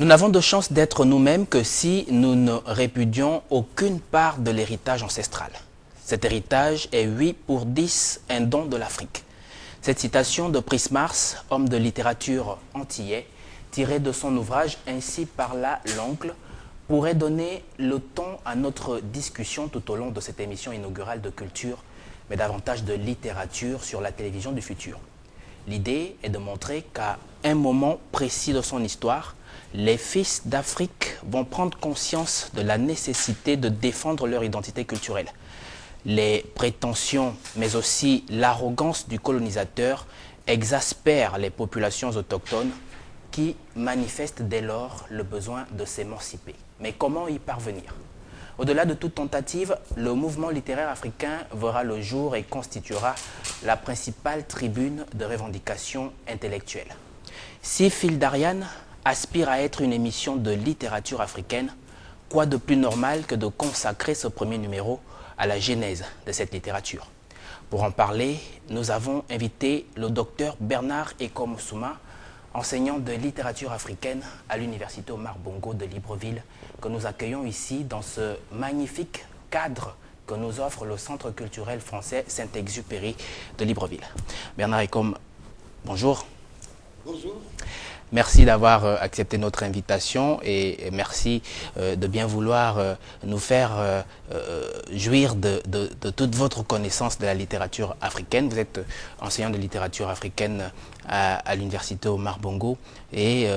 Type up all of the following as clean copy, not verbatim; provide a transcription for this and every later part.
Nous n'avons de chance d'être nous-mêmes que si nous ne répudions aucune part de l'héritage ancestral. Cet héritage est 8 pour 10, un don de l'Afrique. Cette citation de Prismars, homme de littérature antillais, tirée de son ouvrage « Ainsi parla l'oncle », pourrait donner le ton à notre discussion tout au long de cette émission inaugurale de culture, mais davantage de littérature sur la télévision du futur. L'idée est de montrer qu'à un moment précis de son histoire, les fils d'Afrique vont prendre conscience de la nécessité de défendre leur identité culturelle. Les prétentions, mais aussi l'arrogance du colonisateur exaspèrent les populations autochtones qui manifestent dès lors le besoin de s'émanciper. Mais comment y parvenir? Au-delà de toute tentative, le mouvement littéraire africain verra le jour et constituera la principale tribune de revendication intellectuelle. Si Fil d'Ariane aspire à être une émission de littérature africaine, quoi de plus normal que de consacrer ce premier numéro à la genèse de cette littérature? Pour en parler, nous avons invité le docteur Bernard Ekom Souma, enseignant de littérature africaine à l'Université Omar Bongo de Libreville, que nous accueillons ici dans ce magnifique cadre que nous offre le Centre culturel français Saint-Exupéry de Libreville. Bernard Ekom, bonjour. Bonjour. Merci d'avoir accepté notre invitation et merci de bien vouloir nous faire jouir de toute votre connaissance de la littérature africaine. Vous êtes enseignant de littérature africaine à l'Université Omar Bongo et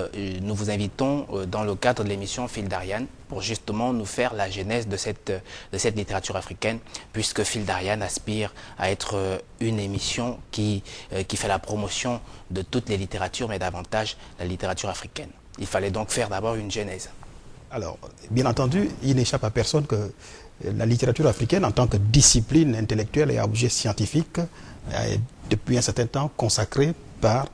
nous vous invitons dans le cadre de l'émission Fil d'Ariane pour justement nous faire la genèse de cette littérature africaine, puisque Fil d'Ariane aspire à être une émission qui fait la promotion de toutes les littératures, mais davantage la littérature africaine. Il fallait donc faire d'abord une genèse. Alors, bien entendu, il n'échappe à personne que la littérature africaine, en tant que discipline intellectuelle et objet scientifique, est depuis un certain temps consacrée par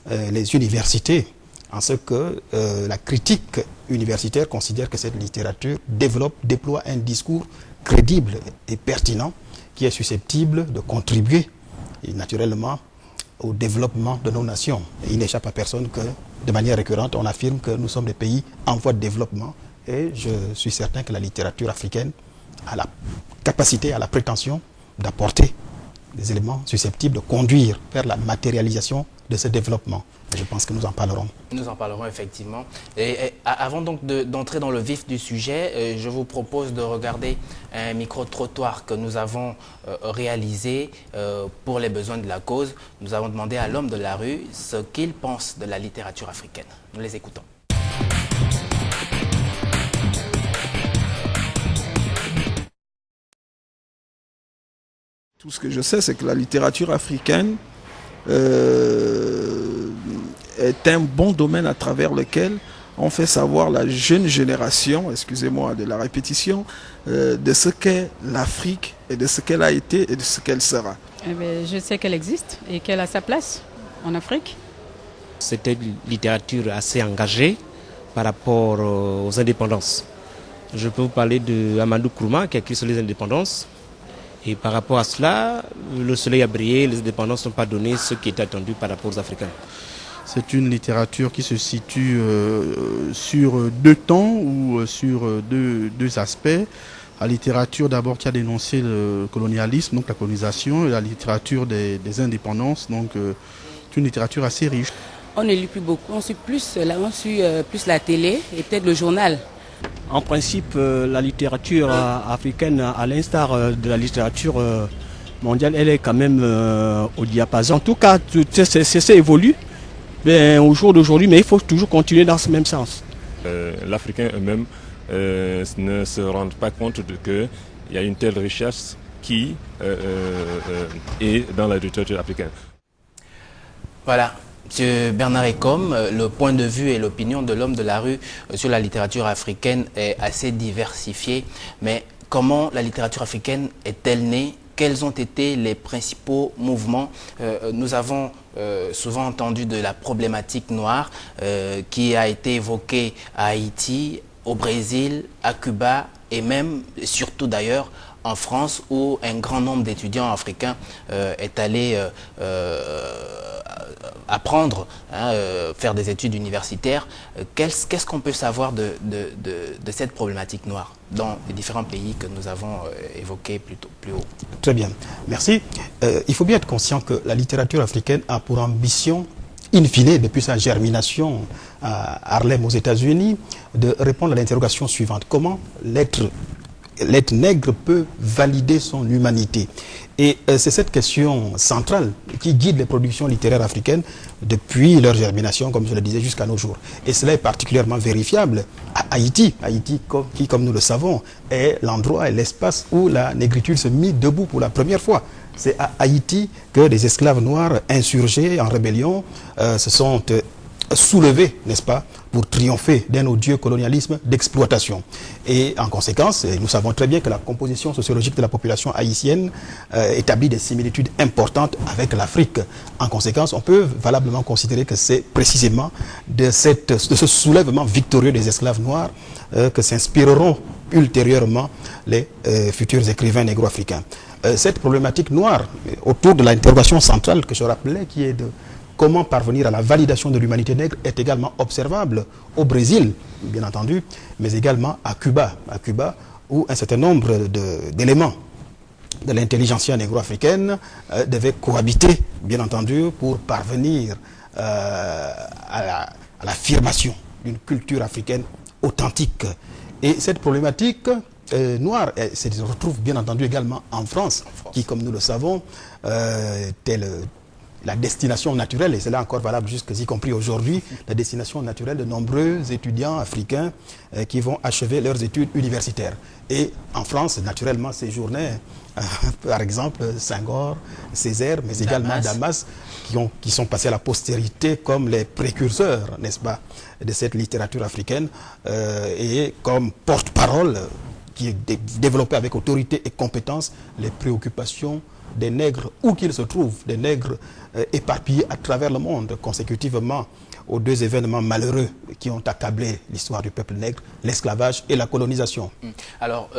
les universités, en ce que la critique universitaire considère que cette littérature déploie un discours crédible et pertinent qui est susceptible de contribuer naturellement au développement de nos nations. Et il n'échappe à personne que, de manière récurrente, on affirme que nous sommes des pays en voie de développement et je suis certain que la littérature africaine a la capacité, a la prétention d'apporter des éléments susceptibles de conduire vers la matérialisation de ce développement. Et je pense que nous en parlerons. Nous en parlerons effectivement. Et avant donc d'entrer dans le vif du sujet, je vous propose de regarder un micro-trottoir que nous avons réalisé pour les besoins de la cause. Nous avons demandé à l'homme de la rue ce qu'il pense de la littérature africaine. Nous les écoutons. Tout ce que je sais, c'est que la littérature africaine est un bon domaine à travers lequel on fait savoir la jeune génération, excusez-moi de la répétition, de ce qu'est l'Afrique et de ce qu'elle a été et de ce qu'elle sera. Eh bien, je sais qu'elle existe et qu'elle a sa place en Afrique. C'était une littérature assez engagée par rapport aux indépendances. Je peux vous parler de Amadou Nkrumah qui a écrit sur les indépendances. Et par rapport à cela, le soleil a brillé, les indépendances n'ont pas donné ce qui était attendu par rapport aux Africains. C'est une littérature qui se situe sur deux temps ou sur deux aspects. La littérature d'abord qui a dénoncé le colonialisme, donc la colonisation, et la littérature des indépendances, donc c'est une littérature assez riche. On ne lit plus beaucoup, on suit plus la télé et peut-être le journal. En principe, la littérature africaine, à l'instar de la littérature mondiale, elle est quand même au diapason. En tout cas, ça évolue au jour d'aujourd'hui, mais il faut toujours continuer dans ce même sens. L'Africain eux-mêmes ne se rendent pas compte qu'il y a une telle richesse qui est dans la littérature africaine. Voilà. Monsieur Bernard Ekom, le point de vue et l'opinion de l'homme de la rue sur la littérature africaine est assez diversifié. Mais comment la littérature africaine est-elle née? Quels ont été les principaux mouvements? Nous avons souvent entendu de la problématique noire qui a été évoquée à Haïti, au Brésil, à Cuba et même, surtout d'ailleurs, en France où un grand nombre d'étudiants africains est allé apprendre, faire des études universitaires. Qu'est-ce qu'on peut savoir de cette problématique noire dans les différents pays que nous avons évoqués plus haut? Très bien, merci. Il faut bien être conscient que la littérature africaine a pour ambition, in fine, depuis sa germination à Harlem aux États-Unis, de répondre à l'interrogation suivante. Comment l'être nègre peut valider son humanité? Et c'est cette question centrale qui guide les productions littéraires africaines depuis leur germination, comme je le disais, jusqu'à nos jours. Et cela est particulièrement vérifiable à Haïti. Haïti, qui, comme nous le savons, est l'endroit et l'espace où la négritude se mit debout pour la première fois. C'est à Haïti que des esclaves noirs insurgés en rébellion se sont soulevés, n'est-ce pas, pour triompher d'un odieux colonialisme d'exploitation. Et en conséquence, nous savons très bien que la composition sociologique de la population haïtienne établit des similitudes importantes avec l'Afrique. En conséquence, on peut valablement considérer que c'est précisément de ce soulèvement victorieux des esclaves noirs que s'inspireront ultérieurement les futurs écrivains négro-africains. Cette problématique noire, autour de l'interrogation centrale que je rappelais, qui est de comment parvenir à la validation de l'humanité nègre, est également observable au Brésil, bien entendu, mais également à Cuba, où un certain nombre d'éléments de l'intelligentsia négro-africaine devaient cohabiter, bien entendu, pour parvenir à l'affirmation d'une culture africaine authentique. Et cette problématique noire se retrouve bien entendu également en France, qui, comme nous le savons, telle la destination naturelle, et c'est là encore valable jusqu'y compris aujourd'hui, la destination naturelle de nombreux étudiants africains qui vont achever leurs études universitaires. Et en France, naturellement, séjournaient, par exemple, Senghor, Césaire, mais également Damas, qui sont passés à la postérité comme les précurseurs, n'est-ce pas, de cette littérature africaine, et comme porte-parole qui est développée avec autorité et compétence les préoccupations des nègres où qu'ils se trouvent, des nègres éparpillés à travers le monde consécutivement aux deux événements malheureux qui ont accablé l'histoire du peuple nègre, l'esclavage et la colonisation. Alors,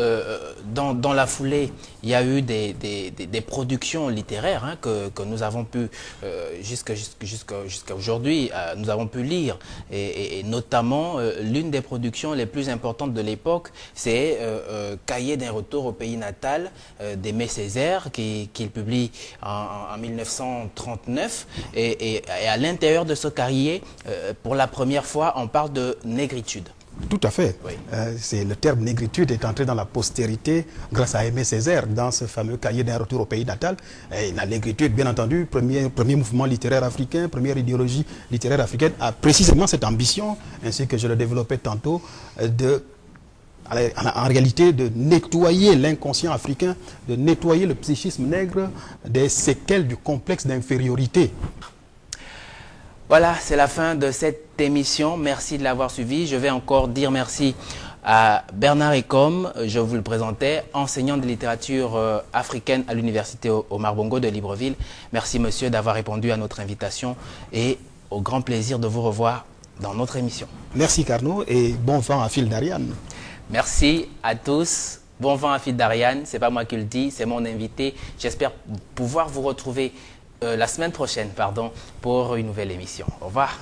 dans la foulée, il y a eu des productions littéraires que nous avons pu, jusqu'à aujourd'hui, nous avons pu lire. Et notamment, l'une des productions les plus importantes de l'époque, c'est Cahiers d'un retour au pays natal d'Aimé Césaire, qu'il publie en 1939. Et à l'intérieur de ce cahier, pour la première fois, on parle de négritude. Tout à fait. Oui. Le terme négritude est entré dans la postérité grâce à Aimé Césaire dans ce fameux cahier d'un retour au pays natal. Et la négritude, bien entendu, premier mouvement littéraire africain, première idéologie littéraire africaine, a précisément cette ambition, ainsi que je le développais tantôt, en réalité de nettoyer l'inconscient africain, de nettoyer le psychisme nègre des séquelles du complexe d'infériorité. Voilà, c'est la fin de cette émission. Merci de l'avoir suivi. Je vais encore dire merci à Bernard Ekom, je vous le présentais, enseignant de littérature africaine à l'université Omar Bongo de Libreville. Merci monsieur d'avoir répondu à notre invitation et au grand plaisir de vous revoir dans notre émission. Merci Carnot et bon vent à Phil d'Ariane. Merci à tous. Bon vent à Phil d'Ariane, c'est pas moi qui le dis, c'est mon invité. J'espère pouvoir vous retrouver la semaine prochaine, pour une nouvelle émission. Au revoir.